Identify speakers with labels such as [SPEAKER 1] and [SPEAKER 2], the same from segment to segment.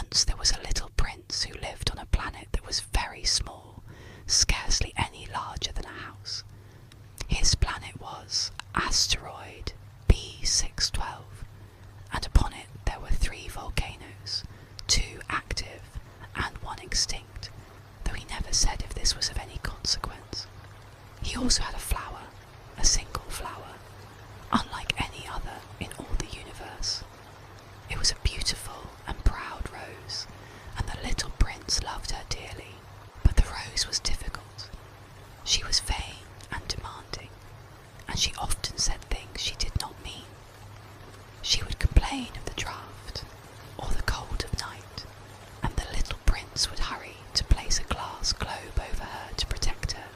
[SPEAKER 1] Once there was a little prince who lived on a planet that was very small, scarcely any larger than a house. His planet was asteroid B612, and upon it there were 3 volcanoes, 2 active and 1 extinct, though he never said if this was of any consequence. He also had a flower, a single flower, unlike any other in all the universe. It was a beautiful and proud rose, and the little prince loved her dearly. But the rose was difficult. She was vain and demanding, and she often said things she did not mean. She would complain of the draught or the cold of night, and the little prince would hurry to place a glass globe over her to protect her.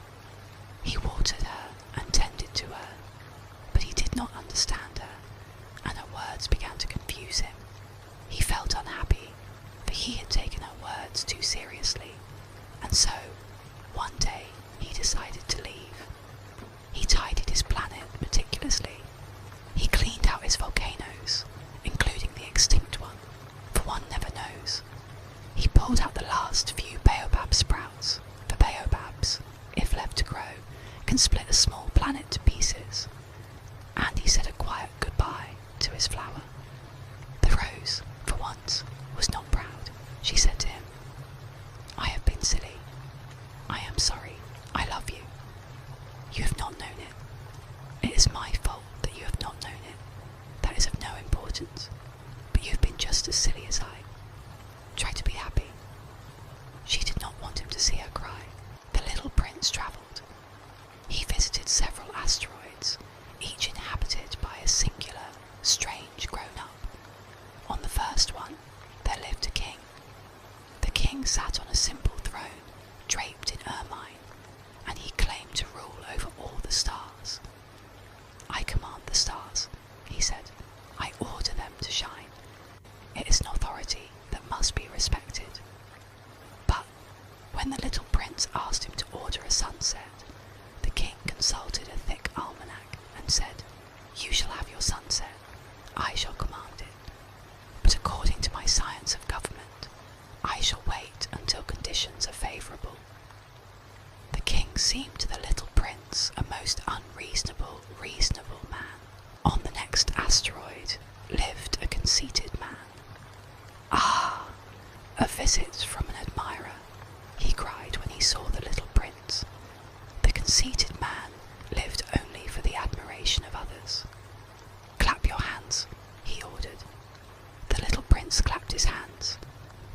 [SPEAKER 1] He watered her and tended to her, but he did not understand her, and her words began to confuse him. He felt unhappy, for he had taken her words too seriously, and so, one day, he decided to leave. He tidied his planet meticulously. He cleaned out his volcanoes, including the extinct one, for one never knows. He pulled out the last few baobab sprouts, for baobabs, if left to grow, can split a small planet to pieces. And he said a quiet goodbye to his flower. The rose, for once, was not proud. She said to him, "I have been silly. I am sorry. I love you. You have not known it. It is my fault that you have not known it. That is of no importance. But you have been just as silly as I. Try to be happy." She did not want him to see her cry. The little prince travelled. He visited several asteroids, each inhabited by a singular, strange grown-up. On the first one, there lived a king. The king sat on a simple throne, draped in ermine, and he claimed to rule over all the stars. "I command the stars," he said. "I order them to shine. It is an authority that must be respected." But when the little prince asked him to order a sunset, the king consulted a thick almanac and said, "You shall have your sunset. I shall command it. But according to my science of government, I shall wait until conditions are favourable." The king seemed to the little prince a most reasonable man. On the next asteroid lived a conceited man. "Ah, a visit from an admirer," he cried when he saw the little prince. The conceited man lived only for the admiration of others. "Clap your hands," he ordered. The little prince clapped his hands.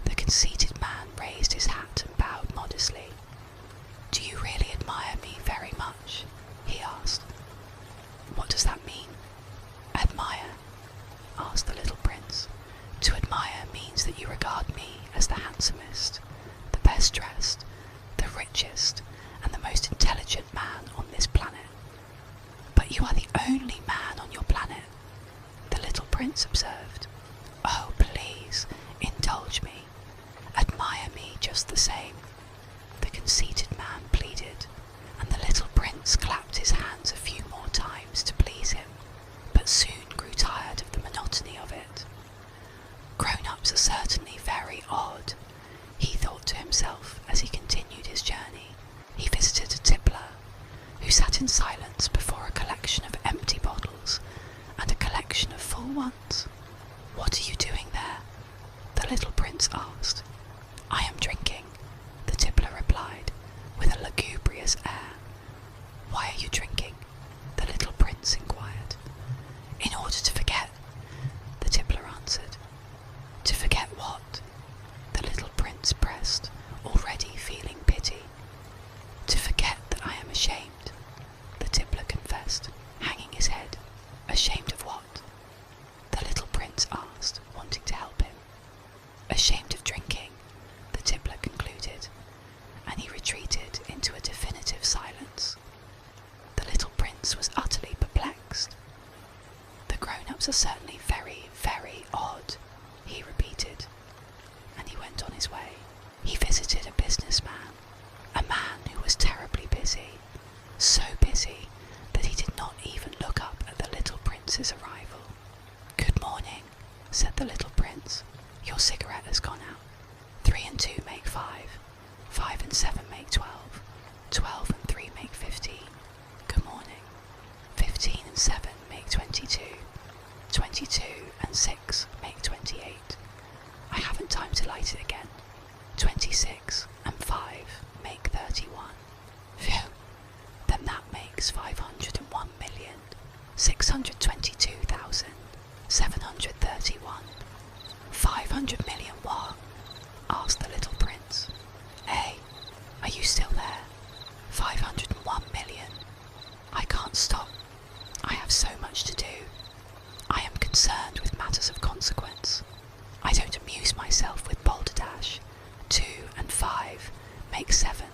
[SPEAKER 1] The conceited man raised his hat and bowed modestly. "Do you really admire me very much?" he asked. "What does that mean?" "Admire?" asked the little prince. "To admire means that you regard me as the handsomest, the best dressed, the richest, and the most intelligent man on this planet." "But you are the only man on your planet," the little prince observed. "Oh, please, indulge me. Admire me just the same," the conceited man pleaded, and the little prince clapped his hands a few more times to please him, but soon grew tired of the monotony of it. "Grown-ups are certainly very odd," he thought to himself as he continued his journey. He visited a tippler, who sat in silence before a collection of empty bottles and a collection of full ones. "What are you doing there?" the little prince asked. "I am drinking," the tippler replied, with a lugubrious air. "Why are you drinking?" the little prince inquired. "In order to forget," the tippler answered. "To forget what?" the little prince pressed, already feeling pity. "To forget that I am ashamed," the tippler confessed, hanging his head. "Ashamed of what?" the little prince asked, wanting to help him. "Ashamed of drinking," the tippler concluded, and he retreated into a definitive silence. The little prince was utterly perplexed. "The grown-ups are certainly very, very odd," he repeated, and he went on his way. He visited a businessman, a man who was terribly busy, so busy that he did not even look up at the little prince's arrival. "Good morning," said the little prince. "Your cigarette has gone out." 5. 5 and 7 make 12. 12 and 3 make 15. Good morning. 15 and 7 make 22. 22 and 6 make 28. I haven't time to light it again. 26 and 5 make 31. Phew. Then that makes 501,622,731. 500 million what? Asked the little prince. Hey, are you still there? 501 million. I can't stop. I have so much to do. I am concerned with matters of consequence. I don't amuse myself with balderdash. 2 and 5 make 7.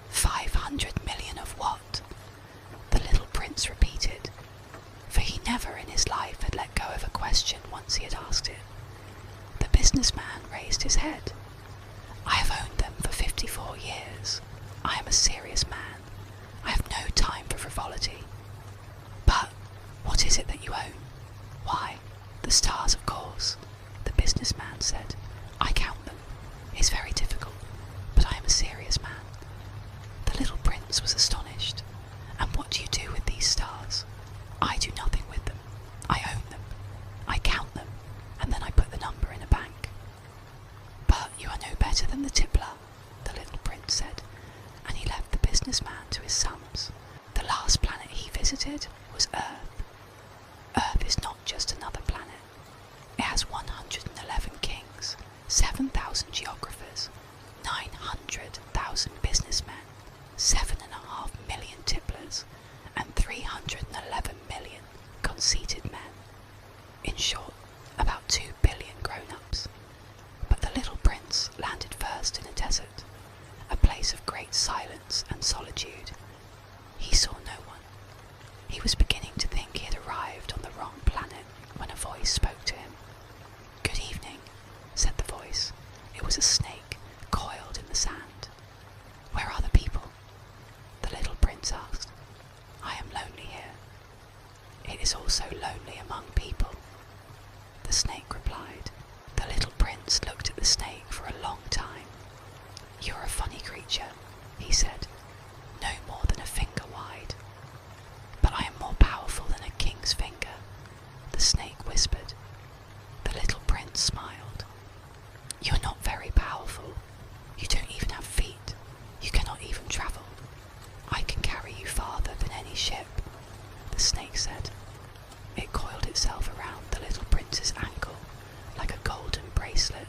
[SPEAKER 1] 500 million of what? The little prince repeated, for he never in his life had let go of a question once he had asked it. The businessman raised his head. I have owned them for 54 years. I am a serious man. I have no time for frivolity. But what is it that you own? Why, the stars, of course, the businessman said. I count them. It's very difficult, but I am a serious man. The little prince was astonished. And what do you do with these stars? I do nothing with them. I own them. I count them, and then I put the number in a bank. But you are no better than the tippler, the little prince said, and he left the businessman to his sums. The last planet he visited was Earth. Earth is not just another planet. It has 111 kings, 7,000 geographers, 900,000 businessmen, 7.5 million tipplers, and 311 million conceited men. In short, about 2 billion grown-ups. But the little prince landed first in a desert, a place of great silence and solitude. He saw no one. He was beginning to think he had arrived on the wrong planet when a voice spoke to him. Good evening, said the voice. It was a snake coiled in the sand. Where are the people? The little prince asked. I am lonely here. It is also lonely among people. The snake replied. The little prince looked at the snake for a long time. You're a funny creature, he said, no more than a finger wide. But I am more powerful than a king's finger, the snake whispered. The little prince smiled. You are not very powerful. You don't even have feet. You cannot even travel. I can carry you farther than any ship, the snake said. It coiled itself around the little prince's ankle like a golden bracelet.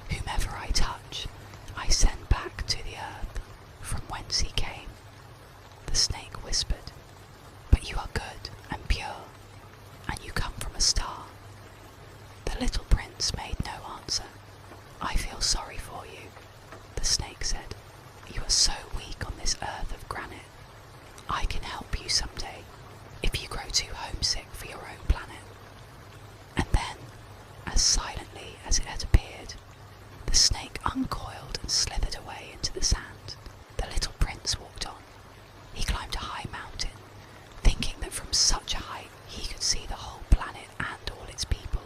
[SPEAKER 1] Whomever I touch, I send back to the earth from whence he came, the snake whispered. But you are good and pure, and you come from a star. The little prince made no answer. I feel sorry for you, the snake said. You are so weak on this earth of granite. I can help you someday, if you grow too homesick for your own planet. And then, as silently as it had appeared, the snake uncoiled and slithered away into the sand. The little prince walked on. He climbed a high mountain, thinking that from such a height he could see the whole planet and all its people.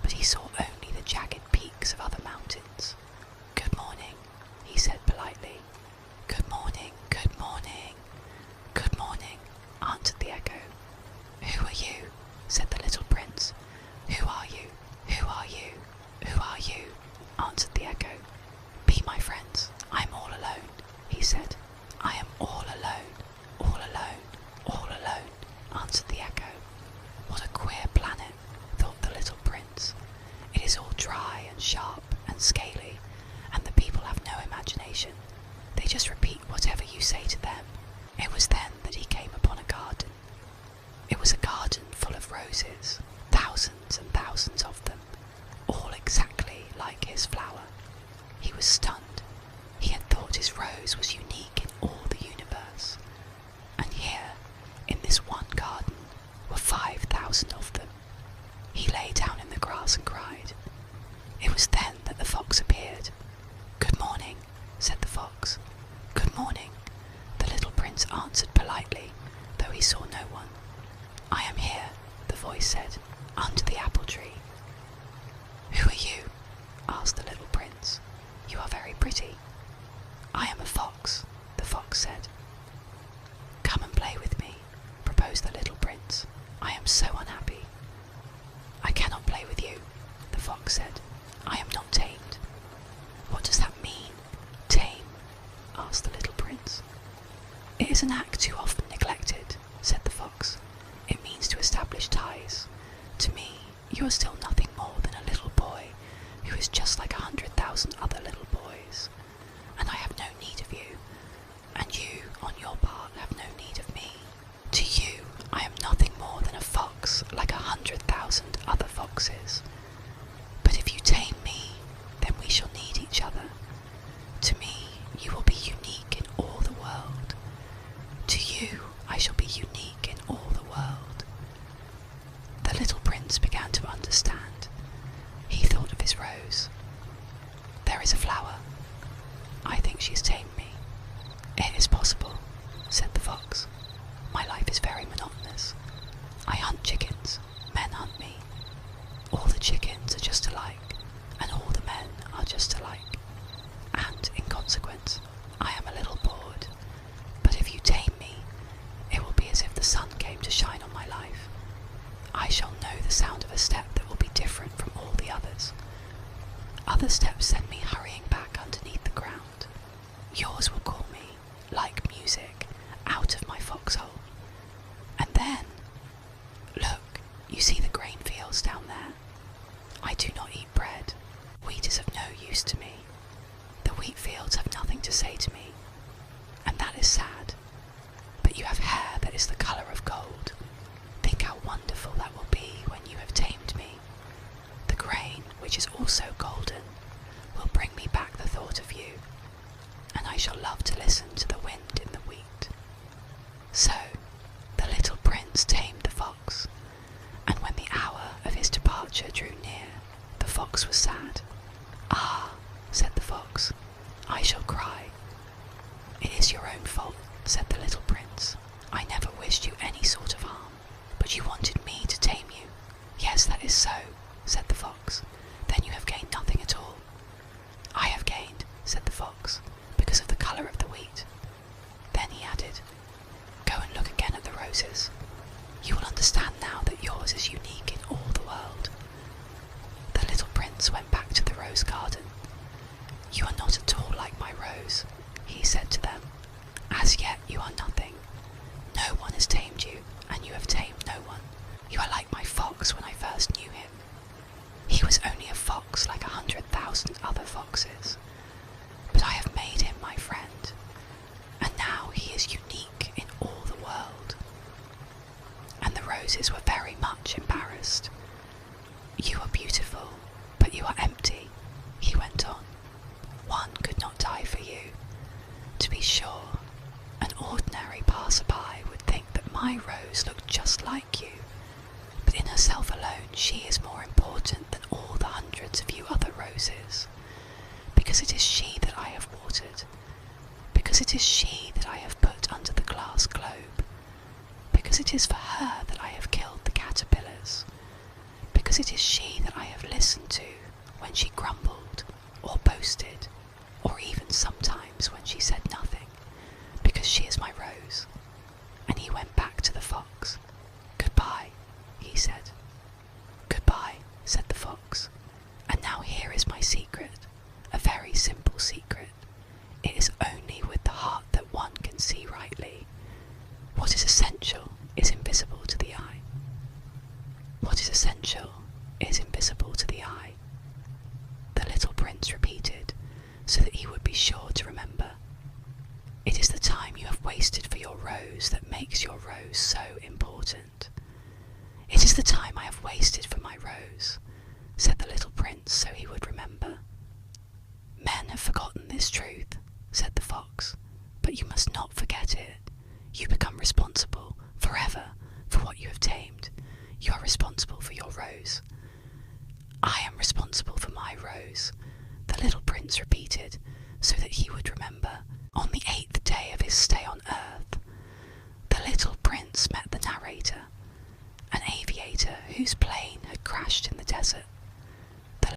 [SPEAKER 1] But he saw only the jagged peaks of other mountains. Good morning, he said politely. Good morning, good morning. Good morning, answered the echo. Who are you? Said the little prince. Who are you? Who are you? Who are you? Answered the echo. Be my friends. I'm all alone, he said. I am all alone, all alone, all alone, answered the echo. What a queer planet, thought the little prince. It is all dry and sharp and scaly, and the people have no imagination. They just repeat whatever you say to them. It was then that he came upon a garden. It was a garden full of roses, thousands and thousands of them, all exactly like his flower. He was stunned. He had thought his rose was unique in all the universe. And here, in this one garden, were 5,000 of them. He lay down in the grass and cried. It was then that the fox appeared. Good morning, said the fox. Good morning, the little prince answered politely, though he saw no one. I am here, the voice said, under the apple tree. Who are you? Asked the little prince. You are very pretty, "It is an act too often neglected," said the fox. "It means to establish ties. To me, you are still nothing more than a little boy who is just like 100,000 other little boys, and I have no need of you, and you, on your part, have no need of me. To you, I am nothing more than a fox like 100,000 other foxes. But if you tame me, then we shall need each other. To me, you will be unique in all the world. To you, I shall be unique in all the world." The little prince began to understand. He thought of his rose. "There is a flower. I think she has tamed me." "It is possible," said the fox. "My life is very monotonous. I hunt chickens. Men hunt me. All the chickens are just alike, and all the men are just alike. And, in consequence, I am a little bored. But if you tame me, it will be as if the sun came to shine on my life. I shall know the sound of a step that will be different from all the others. Other steps send me hurrying back underneath the ground. Yours will call me, like music, out of my foxhole. And then, look, you see the grain fields down there? I do not eat bread. Wheat is of no use to me. The wheat fields have nothing to say to me, and that is sad. But you have hair that is the colour of gold. Think how wonderful that will be when you have tamed me. The grain, which is also golden, will bring me back the thought of you, and I shall love to listen to the wind in the wheat." So the little prince tamed the fox, and when the hour of his departure drew near, the fox was sad. "Ah," said the fox, "I shall cry." "It is your own fault," said the little prince. "I never wished you any sort of harm, but you wanted me to tame you." "Yes, that is so," said the fox. "Then you have gained nothing at all." "I have gained," said the fox, "because of the colour of the wheat." Then he added, "Go and look again at the roses. You will understand now that yours is unique in all the world." The little prince went back to the rose garden. "You are not at all like my rose," he said to them. "As yet you are nothing. No one has tamed you, and you have tamed no one. You are like my fox when I first knew him. He was only a fox like 100,000 other foxes. But I have made him my friend, and now he is unique in all the world." And the roses were very much embarrassed. "You are beautiful, but you are empty," he went on. "One could not die for you. To be sure, an ordinary passer-by would think that my rose looked just like you, but in herself alone she is more important than all the hundreds of you other roses, because it is she that I have watered, because it is she that I have put under the glass globe, because it is for her that I have killed the caterpillars, because it is she that I have listened to when she grumbled or boasted, or even sometimes when she said nothing, because she is my rose." And he went back to the fox. "Goodbye," he said. "Goodbye," said the fox. "And now here is my secret, a very simple secret. It is only with the heart that one can see rightly. What is essential is invisible to the eye. What is essential is invisible to the eye." The little prince repeated, so that he would be sure to remember. "It is the time you have wasted for your rose that makes your rose so important." "It is the time I have wasted for my rose," said the little prince, so he would